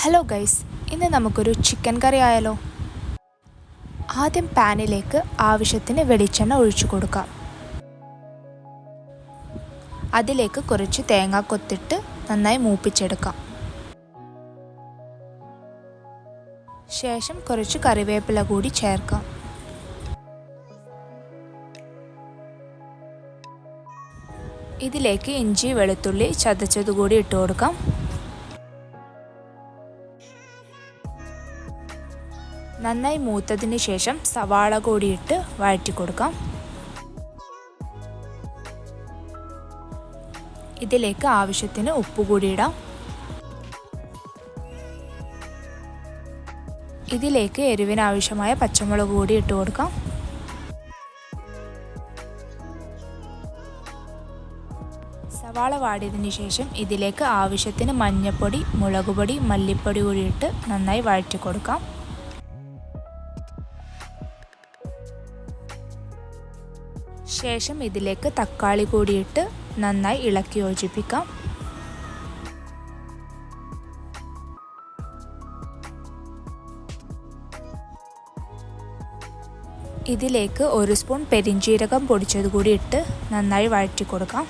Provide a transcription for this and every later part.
Hello guys, ഇന്ന് നമുക്കൊരു chicken കറി ആയാലോ. ആദ്യം പാനിലേക്ക് ആവശ്യത്തിന് വെളിച്ചെണ്ണ ഒഴിച്ചു കൊടുക്കാം. അതിലേക്ക് കുറച്ച് തേങ്ങ കൊത്തിട്ട് നന്നായി മൂപ്പിച്ചെടുക്കാം. ശേഷം കുറച്ച് കറിവേപ്പില കൂടി ചേർക്കാം. ഇതിലേക്ക് ഇഞ്ചി വെളുത്തുള്ളി ചതച്ചതുകൂടി ഇട്ട് കൊടുക്കാം. നന്നായി മൂത്തതിന് ശേഷം സവാള കൂടിയിട്ട് വഴറ്റി കൊടുക്കാം. ഇതിലേക്ക് ആവശ്യത്തിന് ഉപ്പ് കൂടി ഇടാം. ഇതിലേക്ക് എരിവിന് ആവശ്യമായ പച്ചമുളക് കൂടി ഇട്ട് കൊടുക്കാം. സവാള വാടിയതിന് ശേഷം ഇതിലേക്ക് ആവശ്യത്തിന് മഞ്ഞൾപ്പൊടി, മുളക് പൊടി, മല്ലിപ്പൊടി കൂടി ഇട്ട് നന്നായി വഴറ്റി കൊടുക്കാം. ശേഷം ഇതിലേക്ക് തക്കാളി കൂടിയിട്ട് നന്നായി ഇളക്കി യോജിപ്പിക്കാം. ഇതിലേക്ക് 1 സ്പൂൺ പെരിഞ്ജീരകം പൊടിച്ചത് കൂടി ഇട്ട് നന്നായി വഴറ്റി കൊടുക്കാം.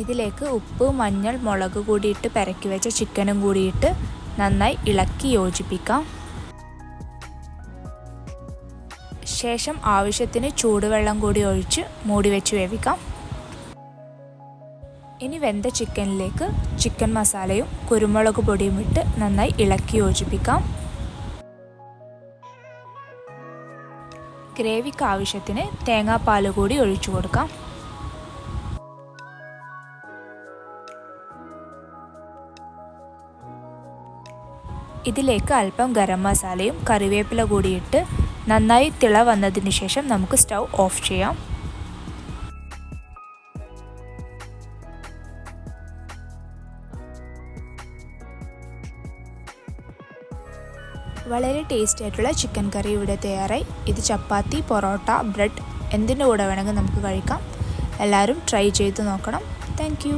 ഇതിലേക്ക് ഉപ്പ്, മഞ്ഞൾ, മുളക് കൂടിയിട്ട് പെരക്കി വെച്ച ചിക്കനും കൂടിയിട്ട് നന്നായി ഇളക്കി യോജിപ്പിക്കാം. ശേഷം ആവശ്യത്തിന് ചൂടുവെള്ളം കൂടി ഒഴിച്ച് മൂടി വെച്ച് വേവിക്കാം. ഇനി വെന്ത ചിക്കനിലേക്ക് ചിക്കൻ മസാലയും കുരുമുളക് പൊടിയും ഇട്ട് നന്നായി ഇളക്കി യോജിപ്പിക്കാം. ഗ്രേവിക്ക് ആവശ്യത്തിന് തേങ്ങാപ്പാൽ കൂടി ഒഴിച്ചു കൊടുക്കാം. ഇതിലേക്ക് അല്പം ഗരം മസാലയും കറിവേപ്പില കൂടിയിട്ട് നന്നായി തിള വന്നതിന് ശേഷം നമുക്ക് സ്റ്റൗ ഓഫ് ചെയ്യാം. വളരെ ടേസ്റ്റി ആയിട്ടുള്ള ചിക്കൻ കറി ഇവിടെ തയ്യാറായി. ഇത് ചപ്പാത്തി, പൊറോട്ട, ബ്രെഡ് എന്തിൻ്റെ കൂടെ വേണമെങ്കിൽ നമുക്ക് കഴിക്കാം. എല്ലാവരും ട്രൈ ചെയ്ത് നോക്കണം. താങ്ക്